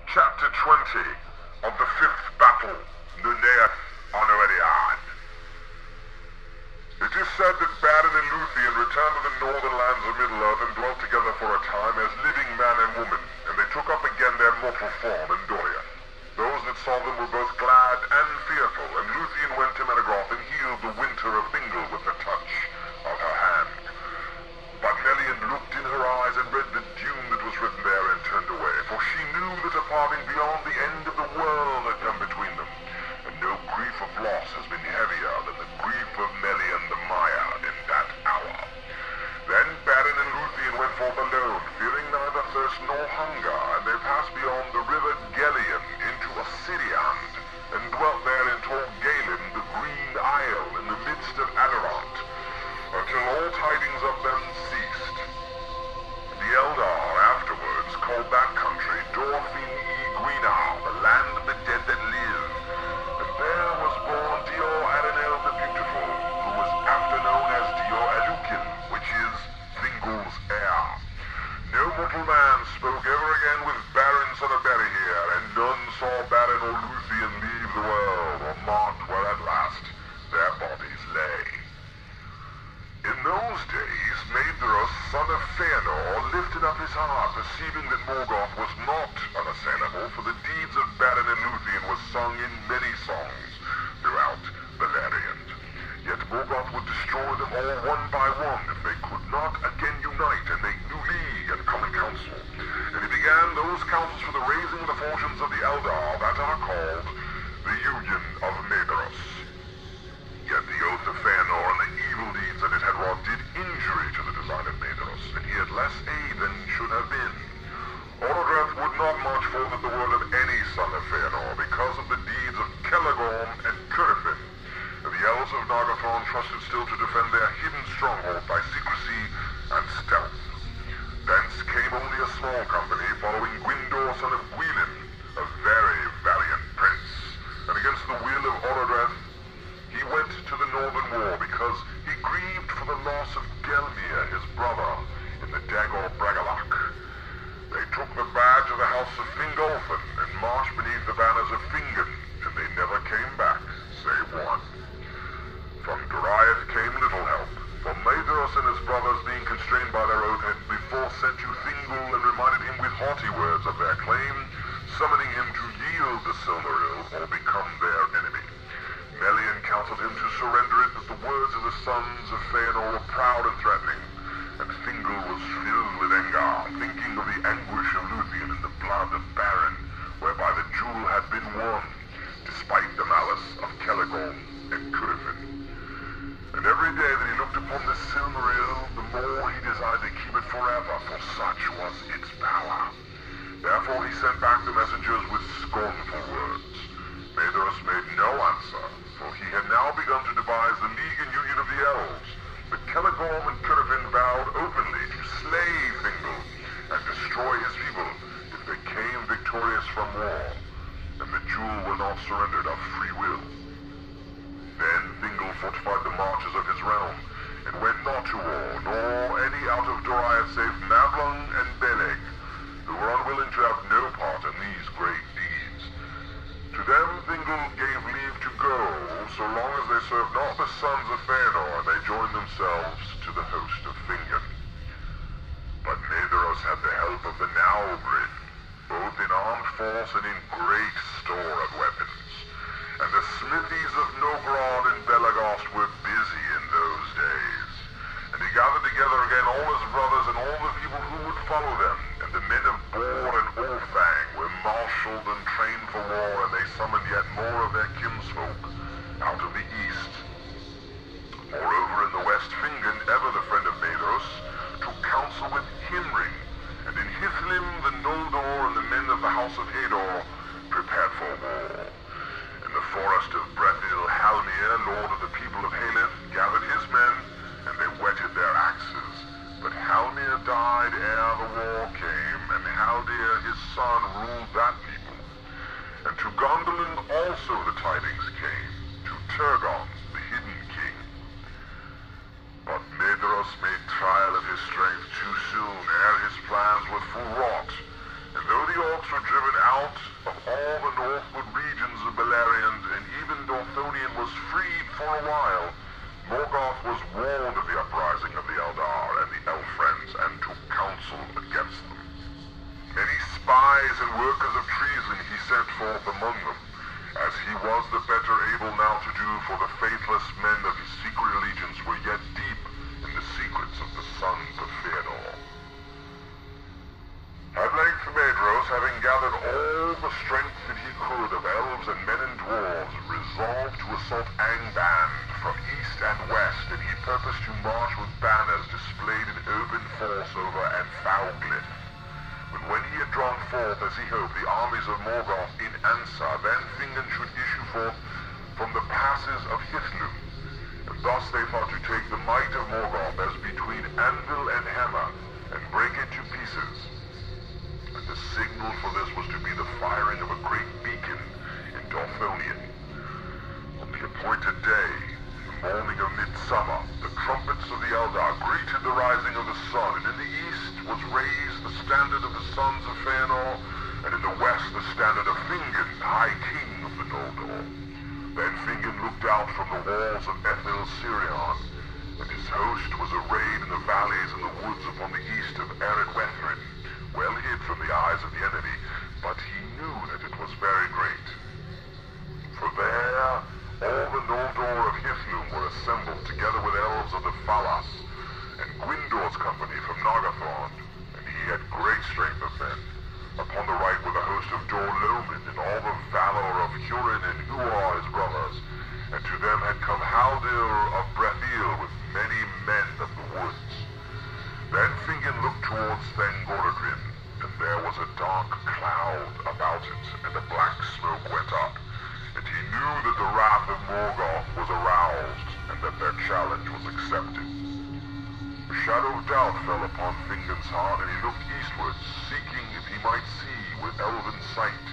Chapter 20 of the 5th Battle, Nírnaeth, Arnoediad. It is said that Beren and Luthien returned to the northern lands of Middle-earth and dwelt together for a time as living man and woman, and they took up again their mortal form in Doriath. Those that saw them were both glad and fearful, and Luthien went to Menegroth and healed the winter of Thingol with the touch of her hand. But Melian looked in her eyes and read the doom that was written there and turned away, for she knew that a parting beyond the end of the world had come between them, and no grief of loss has been heavier than the grief of Melian the Maiad in that hour. Then Beren and Luthien went forth alone, fearing neither thirst nor hunger, and they passed beyond the river Gelion into Assyriand, and dwelt there in Tol Galen, the Green Isle, in the midst of Adarant, until all tidings of them ceased. The Eldar afterwards called that country Dorfin-y-Gwynnar, the land of the dead that live, and there was born J.R.R. the Beautiful, who was after known as J.R.R, which is Thingol's heir. No mortal man spoke ever again with Beren son of Berihir, and none saw Beren or Luthien leave the world, or marked where at last their bodies lay. In those days, Maedhros, son of Fëanor, lifted up his heart, perceiving that Morgoth was not unassailable, for the deeds of Beren and Luthien were sung in many songs throughout Beleriand. Yet Morgoth would destroy them all one by one if they could not again unite and make new league and common council. And he began those councils for the raising of the fortunes of the Eldar that are called the Union of Maedhros. Yet the oath of Fëanor and the evil deeds that it had wrought did injury to the design of Maedhros, and he had less aid than should have been. Arnoediad would not march forth at the word of any son of Fëanor because of the deeds of Celegorm and Curufin, and the elves of Nargothrond trusted still to defend their hidden stronghold by secrecy and stealth. Thence came only a small company following Gwyndor son of Gwilym, a very valiant prince, and against the will of Arnoediad he went to the Northern War because he grieved for the loss of Gelmir, his brother, in the Dagor Bragalach. They took the badge of the house of Fingolfin and marched beneath the banners of Fingon, and they never came back, save one. From Doriath came little help, for Maedhros and his brothers, being constrained by their oath, had before sent to Thingol and reminded him with haughty words of their claim, summoning him to yield the Silmaril or become their enemy. Melian counseled him to surrender it, but the words of the sons of Fëanor were proud and threatening, and Thingol was filled with anger, thinking of the anguish of Luthien and the blood of Beren, whereby the jewel had been won, despite the malice of Celegorm and Curufin. And every day that he looked upon the Silmaril, the more he desired to keep it forever, for such was its power. Therefore he sent back the messengers with scornful words. Maedhros made no answer, for he had now begun to devise the League and Union of the Elves. But Celegorm and Curufin vowed openly to slay Thingol and destroy his people if they came victorious from war, and the jewel were not surrendered of free will. Then Thingol fortified the marches of his realm, and went not to war, nor any out of Doriath save Mavlung and Beleg, who were unwilling to have no part in these great deeds. To them Thingol gave leave to go, so long as they served not the sons of Fëanor, they joined themselves to the host of Fingon. But Maedhros had the help of the Naugrid, both in armed force and in great store of weapons. And the smithies of Nogrod and Belagost were busy in those days. And he gathered together again all his brothers and all the people who would follow them, and the men of Bor and Ulfang were marshaled and trained for war, and they summoned yet more of their kinsfolk out of the east. Moreover, in the west, Fingon, ever the friend of Maedhros, took counsel with Himring, and in Hithlim the Noldor and the men of the house of Hador prepared for war. In the forest of Brethil, Halmir, lord of the people of Haleth, gathered his men, and they whetted their axes. But Halmir died ere the war came, and Haldir his son ruled that people. And to Gondolin also the tidings came, to Turgon, the hidden king. But Maedhros made trial of his strength too soon, ere his plans were full wrought. And though the orcs were driven out out of all the northward regions of Beleriand, and even Dorthonion was freed for a while, Morgoth was warned of the uprising of the Eldar and the Elf Friends, and took counsel against them. Many spies and workers of treason he sent forth among them, as he was the better able now to do, for the faithless men of his secret allegiance were yet deep in the secrets of the sons of Fëanor. At length Maedhros, having gathered all the strength that he could of elves and men and dwarves, resolved to assault Angband from east and west, and he purposed to march with banners displayed in open force over Anfauglith. But when he had drawn forth, as he hoped, the armies of Morgoth in answer, then Fingon should issue forth from the passes of Hithlum, and thus they thought to take the might of Morgoth as between anvil and hammer, and break it to pieces. And the signal for this was to be the firing of a great beacon in Dorthonion. On the appointed day, the morning of midsummer, the trumpets of the Eldar greeted the rising of the sun, and in the east was raised the standard of the sons of Fëanor, and in the west the standard of Fingon, High King of the Noldor. Then Fingon looked out from the walls of Ethel Sirion, and his host was arrayed in the valleys and the woods upon the east of Ered Wethrin, well hid from the eyes of the enemy, but he knew that it was very great. For there all the Noldor of Hithlum were assembled, together with elves of the Falas, and Gwyndor's company from Nagathorn, and he had great strength of men. Upon the right were the host of Dor-Lomin, and all the valor of Hurin and Huar his brothers, and to them had come Haldir of Brethil with many men of the woods. Then Fingon looked towards Thangorodrim, and there was a dark cloud about it, and a black smoke went up, and he knew that the wrath of Morgoth was aroused, and that their challenge was accepted. A shadow of doubt fell upon Fingon's heart, and he looked eastward, seeking if he might see with elven sight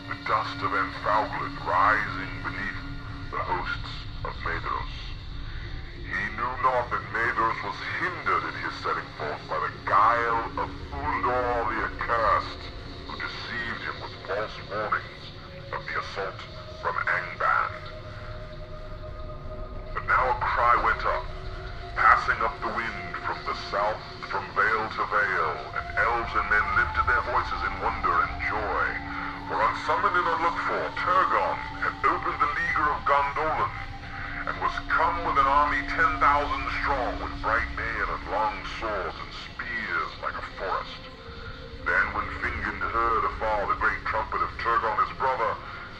the dust of Anfauglith rising beneath the hosts of Maedhros. He knew not that Maedhros was hindered in his setting forth by the guile of Uldor the Accursed, who deceived him with false warnings of the assault from Angband. But now a cry went up, passing up the wind from the south, from vale to vale, and elves and men lifted their voices in wonder and joy. For unsummoned and unlooked for, Turgon had opened the leaguer of Gondolin, and was come with an army 10,000 strong, with bright mail and long swords and spears like a forest. Then when Fingon heard afar the great trumpet of Turgon his brother,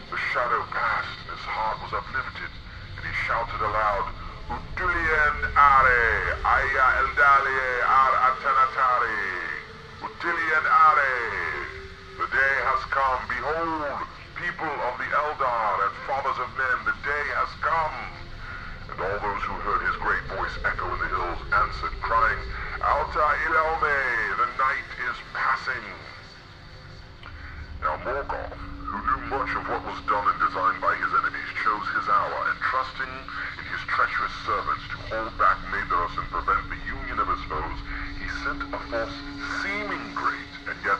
the shadow passed, and his heart was uplifted, and he shouted aloud, Utulien are, aya eldalie ar atanatari. Utulien are, the day has come. Behold, people of the Eldar and fathers of men, the day has come. And all those who heard his great voice echo in the hills answered, crying, Alta Ilaume, the night is passing. Now Morgoth, who knew much of what was done and designed by his enemies, chose his hour, and trusting in his treacherous servants to hold back Maedhros and prevent the union of his foes, he sent a force seeming great, and yet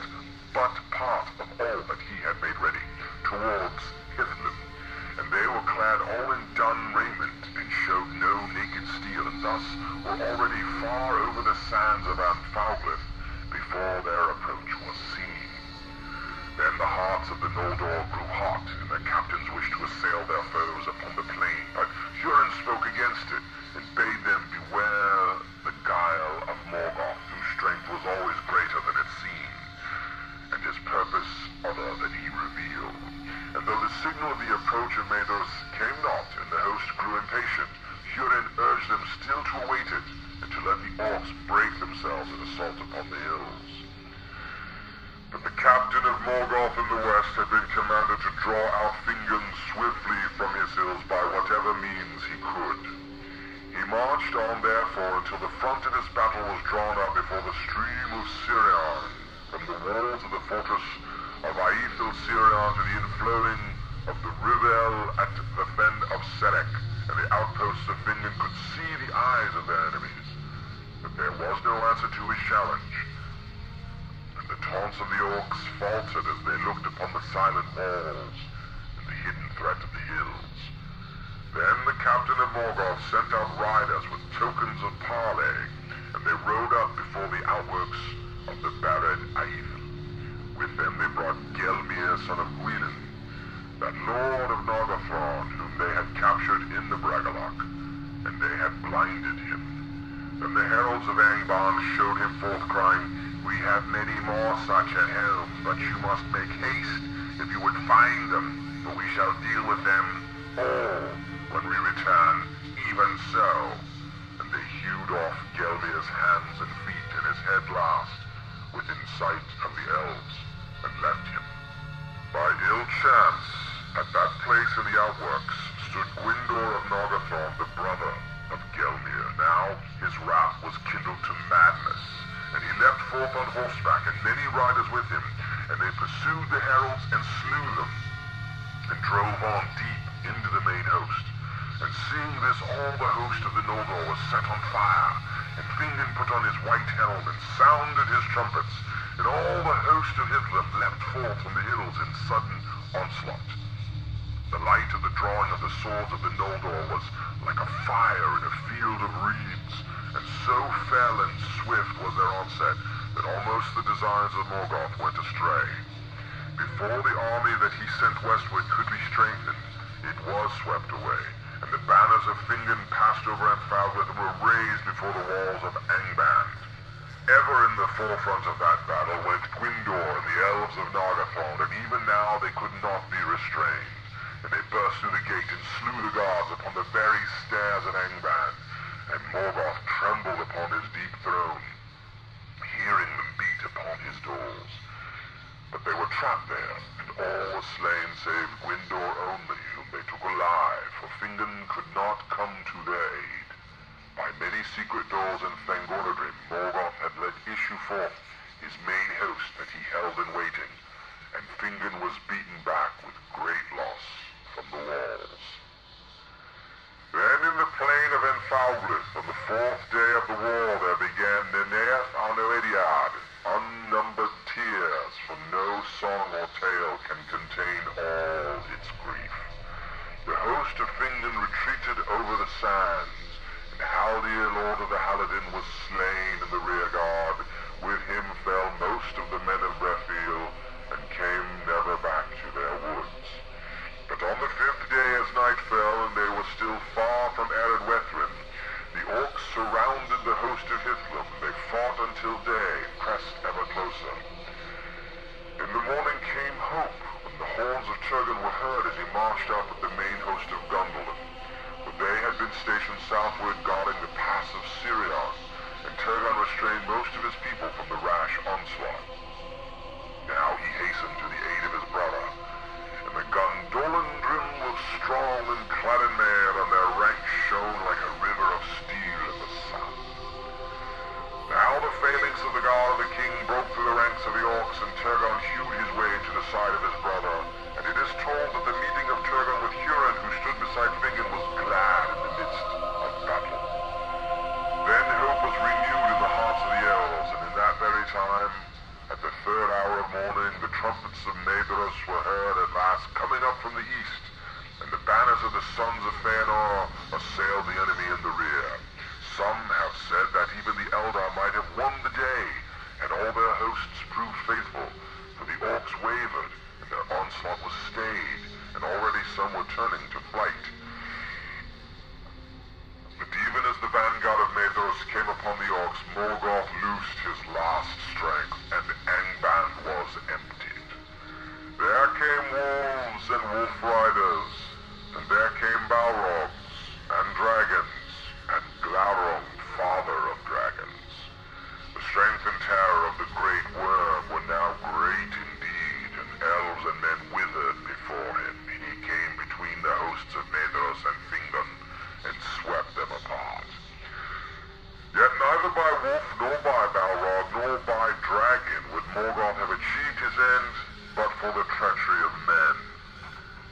but part of all that he had made ready, towards Hithlum. And they were clad all in dun raiment, and showed no naked steel, and thus were already far over the sands of Anfauglith before their approach was seen. Then the hearts of the Noldor grew hot, and their captains wished to assail their foes upon the plain. But Hurin spoke against it, and bade them beware the guile of Morgoth, whose strength was always greater than it seemed, and his purpose other than he revealed. And though the signal of the approach of Maedhros came not, and the host grew impatient, Hurin urged them still to await it, and to let the orcs break themselves in assault upon the hills. But the captain of Morgoth in the west had been commanded to draw out Fingon swiftly from his hills by whatever means he could. He marched on, therefore, until the front of his battle was drawn up before the stream of Sirion, from the walls of the fortress of Aethel Sirion to the inflowing of the Rivel at the fen of Serek, and the outposts of Fingon could see the eyes of their enemies. But there was no answer to his challenge. The taunts hearts of the orcs faltered as they looked upon the silent walls and the hidden threat of the hills. Then the captain of Morgoth sent out riders with tokens of parley, and they rode up before the outworks of the Bared Aith. With them they brought Gelmir, son of Gwilyn, that lord of Nargothrond, whom they had captured in the Bragalach, and they had blinded him. Then the heralds of Angband showed him forth, crying, "We have many more such at home, but you must make haste if you would find them, for we shall deal with them all when we return, even so." And they hewed off Gelmir's hands and feet and his head last, within sight of the elves, and left him. By ill chance, at that place in the outworks, stood Gwyndor of Nargothrond, the brother of Gelmir. Now his wrath was kindled to madness, and he leapt forth on horseback, and many riders with him, and they pursued the heralds and slew them, and drove on deep into the main host. And seeing this, all the host of the Noldor was set on fire, and Fingon put on his white helm and sounded his trumpets, and all the host of Hithlum leapt forth from the hills in sudden onslaught. The light of the drawing of the swords of the Noldor was like a fire in a field of reeds, and so fell and swift was their onset that almost the designs of Morgoth went astray. Before the army that he sent westward could be strengthened, it was swept away, and the banners of Fingon passed over Anfalgrith and were raised before the walls of Angband. Ever in the forefront of that battle went Gwyndor and the elves of Nargothrond, and even now they could not be restrained. And they burst through the gate and slew the guards upon the very stairs of Angband, and Morgoth trembled upon his deep throne, hearing them beat upon his doors. But they were trapped there, and all was slain save Gwyndor only, whom they took alive, for Fingon could not come to their aid. By many secret doors in Fangornadrim, Morgoth had let issue forth his main host that he held in waiting, and Fingon was beaten back with great loss from the walls. Then in the plain of Anfalgrith, on the 4th day of the war, there began Nírnaeth Arnoediad, unnumbered tears, for no song or tale can contain all its grief. The host of Fingon retreated over the sands, and Haldir, lord of the Haladin, was slain in the rear guard. With him fell most of the men of Brethil, and came never back to their woods. But on the 5th day, as night fell, and they were still far from Ered Wethrin, the orcs surrounded the host of Hithlum. They fought until day, pressed ever closer. In the morning came hope, when the horns of Turgon were heard as he marched up with the main host of Gondolin. For they had been stationed southward, guarding the pass of Sirion, and Turgon restrained most of his people from the rash onslaught. Now he hastened to the aid of his brother, and the Gondolindrim was strong and clad in mail, and their ranks shone like a river of steel in the sun. Now the phalanx of the guard of the king broke through the ranks of the orcs, and Turgon hewed his way to the side of his brother, and it is told that the meeting of Turgon with Huron, who stood beside Fingon, was glad in the midst of battle. Then hope was renewed in the hearts of the elves, and in that very time, at the 3rd hour of morning, the trumpets of Maedhros were heard at last coming up from the east, and the banners of the sons of Fëanor assailed the enemy in the rear. Some have said that even the Eldar might have won the day, had all their hosts proved faithful, for the orcs wavered, and their onslaught was stayed, and already some were turning to flight. But even as the vanguard of Maedhros came upon the orcs, Morgoth loosed his last strength, and Angband was emptied. There came wolves and wolf riders, and there came Balrogs, and dragons, and Glaurung, father of dragons. The strength and terror of the great worm were now great indeed, and elves and men withered before him. He came between the hosts of Maedhros and Fingon, and swept them apart. Yet neither by wolf, nor by Balrog, nor by dragon would Morgoth have achieved his end, but for the treachery of men.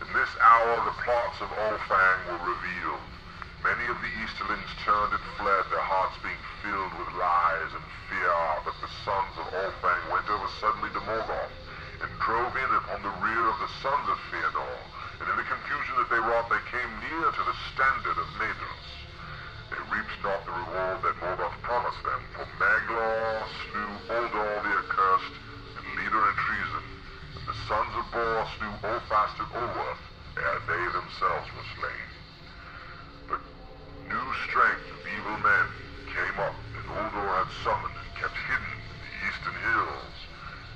In this hour the plots of Ulfang were revealed. Many of the Easterlings turned and fled, their hearts being filled with lies and fear that the sons of Ulfang went over suddenly to Morgoth and drove in upon the rear of the sons of Fëanor, and in the confusion that they wrought they came near to the standard of Nírnaeth. They reaped not the reward that Morgoth promised them, for Maglor slew Uldor the Accursed, and leader in treason, and the sons of Bor slew Ulfast and Ulwerth, ere they themselves were slain. But new strength of evil men came up, and Uldor had summoned and kept hidden in the eastern hills.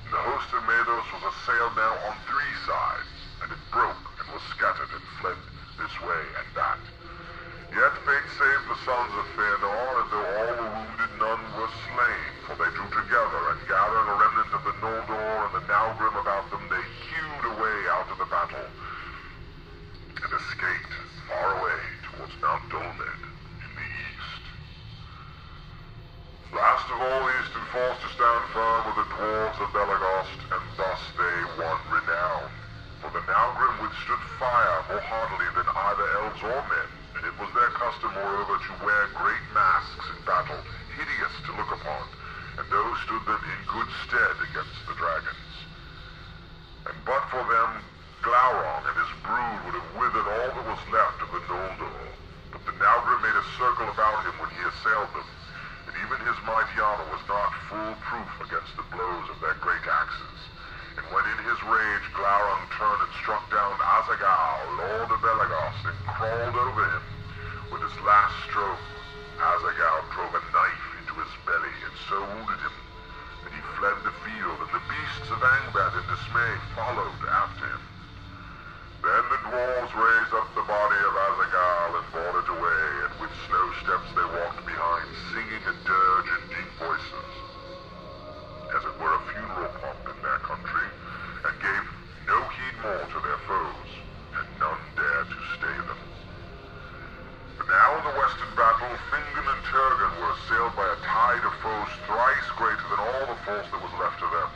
And the host of Mados was assailed now on 3 sides, and it broke and was scattered and fled this way and that. Yet fate saved the sons of Fëanor, and though all were wounded, none were slain, for they drew together, and gathering a remnant of the Noldor and the Naugrim about them, they hewed a way out of the battle, and escaped far away towards Mount Dolmed in the east. Last of all the eastern force to stand firm were the dwarves of Belegost, and thus they won renown. For the Naugrim withstood fire more heartily than either elves or men, and it was their custom, moreover, to wear great masks in battle, hideous to look upon, and those stood them in good stead against the dragons. And but for them, Glaurung and his brood would have withered all that was left of the Noldor. But the Naugrim made a circle about him when he assailed them, and even his mighty armor was not foolproof against the blows of their great axes. And when in his rage Glaurung turned and struck down Azagao, Lord of Belegost, and crawled over him, with his last stroke, Azagao drove a knife into his belly, and so wounded him that he fled the field, and the beasts of Angband in dismay followed after him. Then the dwarves raised up the body of Azagao and bore it away, and with slow steps they walked behind, singing a dirge in deep voices, as it were a funeral pomp in their country, and gave no heed more to their foes, and none dared to stay them. But now in the western battle, Fingon and Turgon were assailed by a tide of foes thrice greater than all the force that was left of them.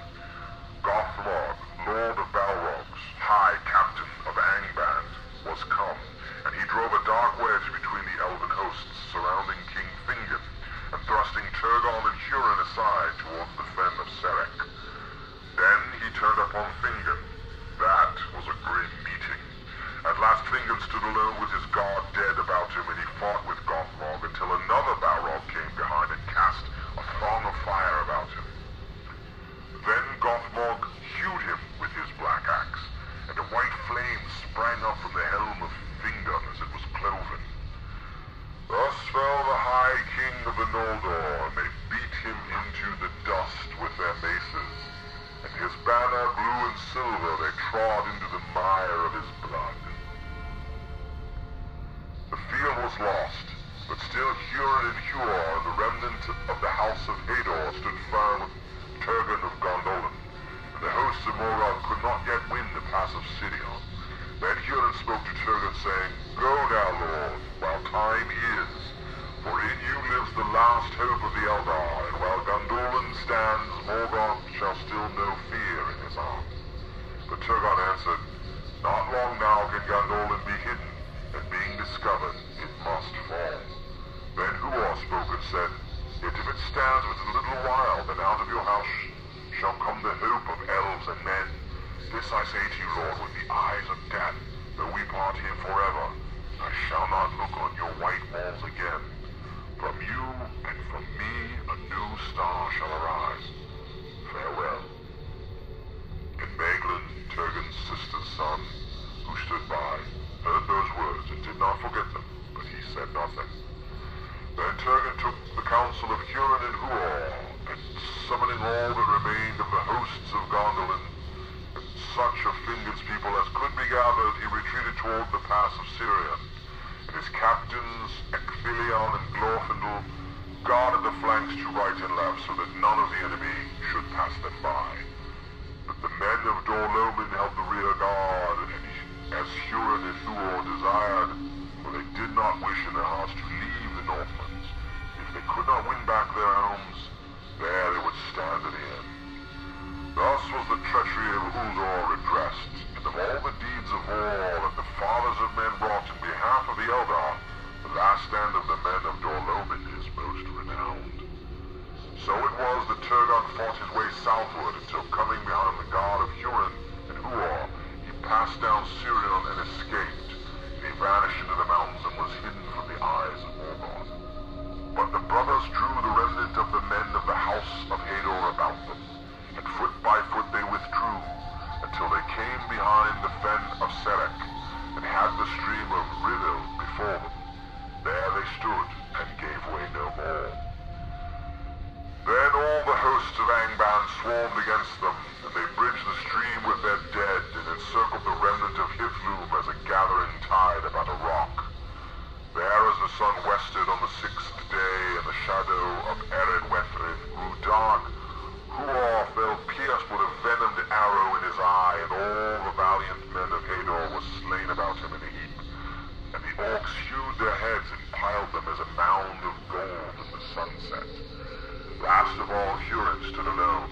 Gothmog, Lord of Balrogs, High Captain of Angband, was come, and he drove a dark wedge between the elven hosts surrounding King Fingon, and thrusting Turgon and Huron aside towards the fen of Serek. Then he turned upon Fingon. That was a grim meeting. At last Fingon stood alone with his guard dead about him, and he fought with Gothmog until another Balrog came behind and cast a throng of fire about him. Then Gothmog hewed him with his black axe, and a white flame sprang up from the helm of Fingon as it was cloven. Thus fell the High King of the Noldor, and they beat him into the dust with their maces, and his banner, blue and silver, they trod into the mire of his blood. The field was lost, but still Huron and Huor, and the remnant of the house of Hador, stood firm with Turgon of Gondolin, and the hosts of Morgoth could not yet win the pass of Sirion. Then Huron spoke to Turgon, saying, "Go now, Lord, while time is, for in you lives the last hope of the Eldar, and while Gondolin stands, Morgoth shall still know fear in his heart." But Turgon answered, "Not long now can Gondolin be hidden, and being discovered, it must fall." Then Huor spoke and said, "Yet if it stands but a little while, then out of your house shall come the hope of elves and men. This I say to you, Lord, with the eyes of death, though we part here forever, I shall not look on your white walls again. From you and from me a new star shall arise. Farewell." And Maglin, Turgon's sister's son, who stood by, heard those words and did not forget them, but he said nothing. Then Turgon took the counsel of Huron and Huor, and summoning all that remained of the hosts of Gondolin, and such of Fingon's people as could be gathered, he retreated toward the pass of Sirion, and his captains, Ecthelion and Glorfindel, guarded the flanks to right and left, so that none of the enemy should pass them by. But the men of Dor-Lomin held the rear guard, and as Huron and Huor desired, for they did not wish in their hearts to leave the Northlands. If they could not win back their homes, there they would stand to the end. Thus was the treachery of Uldor redressed, and of all the deeds of war that the fathers of men wrought in behalf of the Eldar, the last stand of the men of Dor-Lomin is most renowned. valiant men of Hador were slain about him in a heap, and the orcs hewed their heads and piled them as a mound of gold in the sunset. Last of all, Huron stood alone.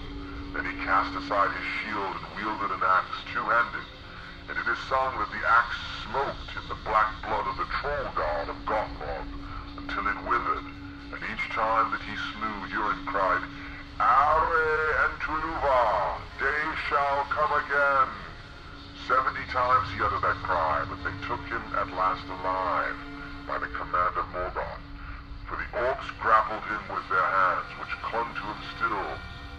Then he cast aside his shield and wielded an axe two-handed, and it is sung that the axe smoked in the black blood of the troll god of Gothmog until it withered, and each time that he slew, Huron cried, "Are and Tuluva, day shall come again." 70 times he uttered that cry, but they took him at last alive by the command of Morgoth. For the orcs grappled him with their hands, which clung to him still,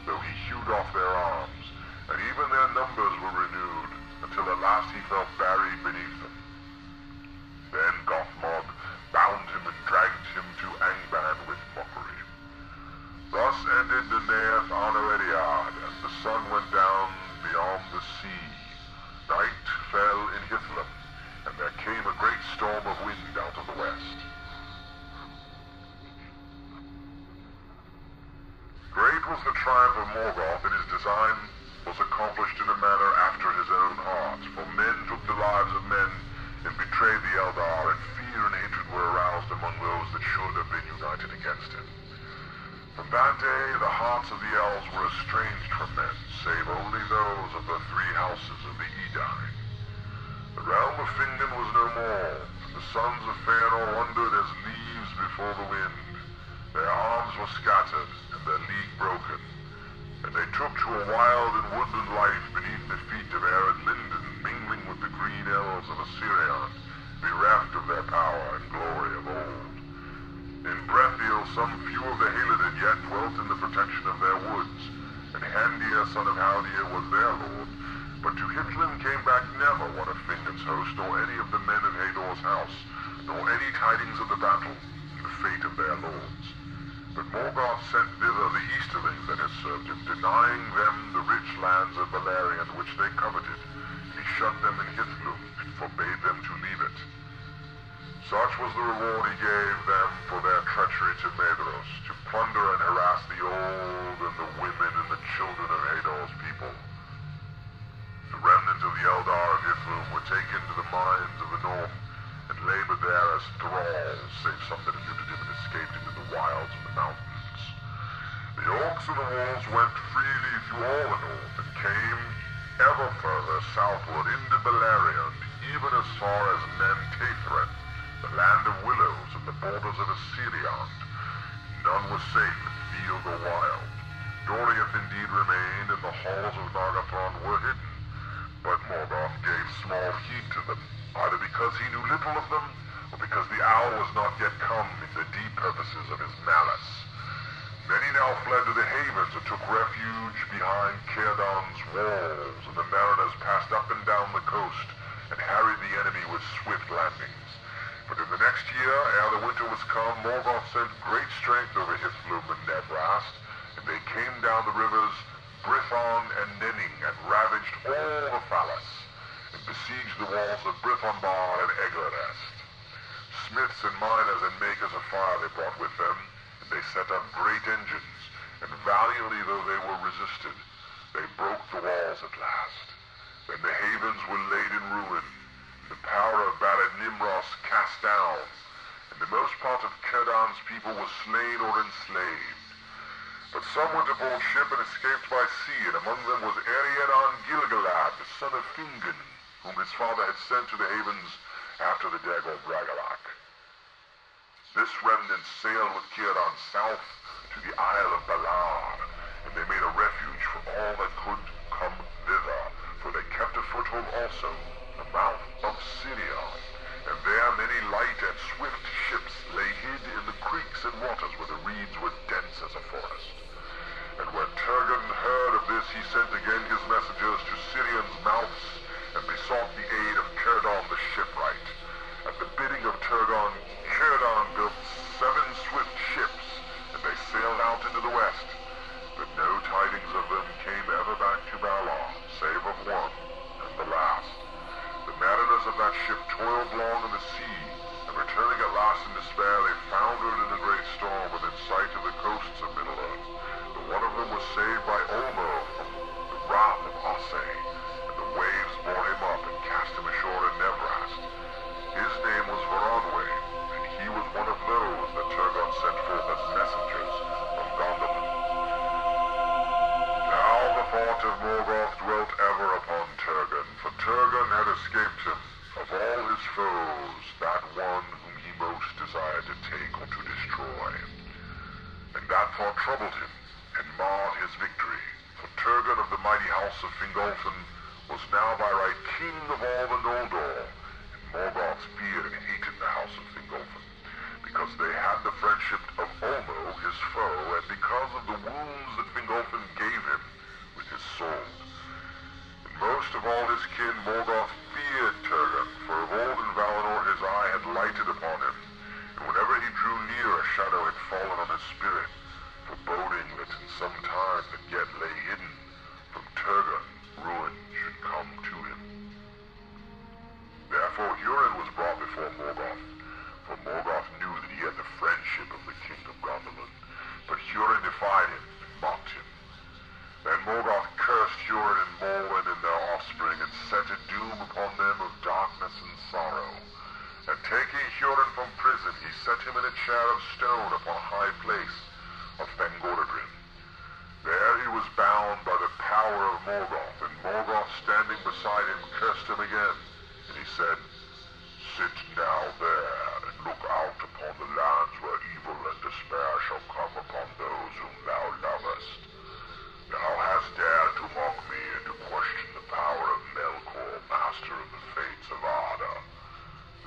though he hewed off their arms, and even their numbers were renewed, until at last he fell buried beneath them. Then Gothmog bound him and dragged him to Angband with mockery. Thus ended Nírnaeth Arnoediad, and the sun went down beyond the sea. Night fell in Hithlum, and there came a great storm of wind out of the west. Great was the triumph of Morgoth, and his design was accomplished in a manner after his own heart, for men took the lives of men and betrayed the Eldar, and fear and hatred were aroused among those that should have been united against him. From that day, the hearts of the elves were estranged from men, save only those of the three houses of the Edain. The realm of Fingon was no more, and the sons of Fëanor wandered as leaves before the wind. Their arms were scattered, and their league broken, and they took to a wild and woodland life beneath the feet of arid Linden, mingling with the green elves of Assyrian, bereft of their power and glory of old. In Brethiel, some few of the Haelidid yet dwelt in the protection of their woods, and Handir, son of Haldir, was their lord, but to Hithlum came back never one of Fingon's host, nor any of the men of Hador's house, nor any tidings of the battle, and the fate of their lords. But Morgoth sent thither the Easterlings that had served him, denying them the rich lands of Beleriand which they coveted, and he shut them in Hithlum, and forbade them to leave it. Such was the reward he gave them for their treachery to Maedhros, to plunder and harass the old and the women and the children of Hador's people. The remnant of the Eldar of Hithlum were taken to the mines of the north, and labored there as thralls, save some that eluded him and escaped into the wilds of the mountains. The orcs of the walls went freely through all the north, and came ever further southward into Beleriand, even as far as Mentathren, the land of willows and the borders of Assyriand. None was safe in field or wild. Doriath indeed remained, and the halls of Nargothrond were hidden, but Morgoth gave small heed to them, either because he knew little of them, or because the hour was not yet come in the deep purposes of his malice. Many now fled to the havens and took refuge behind Círdan's walls, and the mariners passed up and down the coast and harried the enemy with swift landings. But in the next year, ere the winter was come, Morgoth sent great strength over Hithlum and Nebrast, and they came down the rivers Brithon and Nenning, and ravaged all the Phalas, and besieged the walls of Brithonbar and Eglarest. Smiths and miners and makers of fire they brought with them, and they set up great engines, and valiantly though they were resisted, they broke the walls at last. Then the havens were laid in ruin, and the power of Barad Nimros cast down, and the most part of Círdan's people was slain or enslaved. But some went aboard ship and escaped by sea, and among them was Arnoediad Gilgalad, the son of Fingon, whom his father had sent to the havens after the Dagor Bragalach. This remnant sailed with Círdan south to the Isle of Balar, and they made a refuge for all that could come thither, for they kept a foothold also, the mouth of Sirion, and there many light and swift ships lay hid in the creeks and waters where the reeds were dense as a forest. And when Turgon heard of this, he sent again his messengers to Sirion's mouths, and besought the aid of Círdan the shipwright. At the bidding of Turgon, Círdan built 7 swift ships, and they sailed out into the west. But no tidings of them came ever back to Balar, save of one, and the last. The mariners of that ship toiled long in the sea, and returning at last in despair, they foundered in a great storm within sight of the coasts of Middle-earth. But one of them was saved by Olmo from the wrath of Ossë, and the waves bore him up, for Turgon had escaped him. Of all his foes, that one whom he most desired to take or to destroy. And that thought troubled him, and marred his victory. For Turgon of the mighty house of Fingolfin was now by right king of all the Noldor, and Morgoth feared and hated the house of Fingolfin, because they had the friendship of Ulmo, his foe, and because of the wounds that Fingolfin gave him with his sword. And most of all his kin, Morgoth feared Turgon, for of old in Valinor his eye had lighted upon him, and whenever he drew near a shadow had fallen on his spirit, foreboding that in some time that yet lay hidden from Turgon, ruin should come to him. Therefore Hurin was brought before Morgoth, for Morgoth knew that he had the friendship of the king of Gondolin, but Hurin defied him and mocked him. Then Morgoth cursed Hurin and Morwen and their offspring, and set a doom upon them of darkness and sorrow. And taking Hurin from prison, he set him in a chair of stone upon a high place of Fangorgrim. There he was bound by the power of Morgoth, and Morgoth standing beside him cursed him again. And he said, "Sit now there, and look out upon the lands where evil and despair shall come upon those whom thou lovest. Thou hast dared to mock me and to question the power of Melkor, master of the fates of Arda.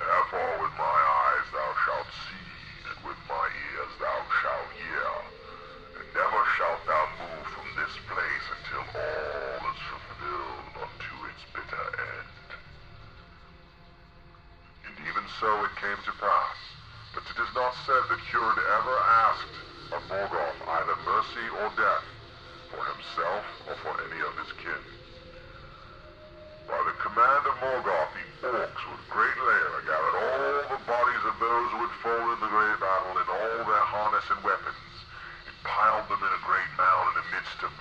Therefore with my eyes thou shalt see, and with my ears thou shalt hear. And never shalt thou move from this place until all is fulfilled unto its bitter end." And even so it came to pass, but it is not said that Hurin ever asked of Morgoth either mercy or death, for himself or for any of his kin. By the command of Morgoth, the orcs with great lair gathered all the bodies of those who had fallen in the great battle, and all their harness and weapons, and piled them in a great mound in the midst of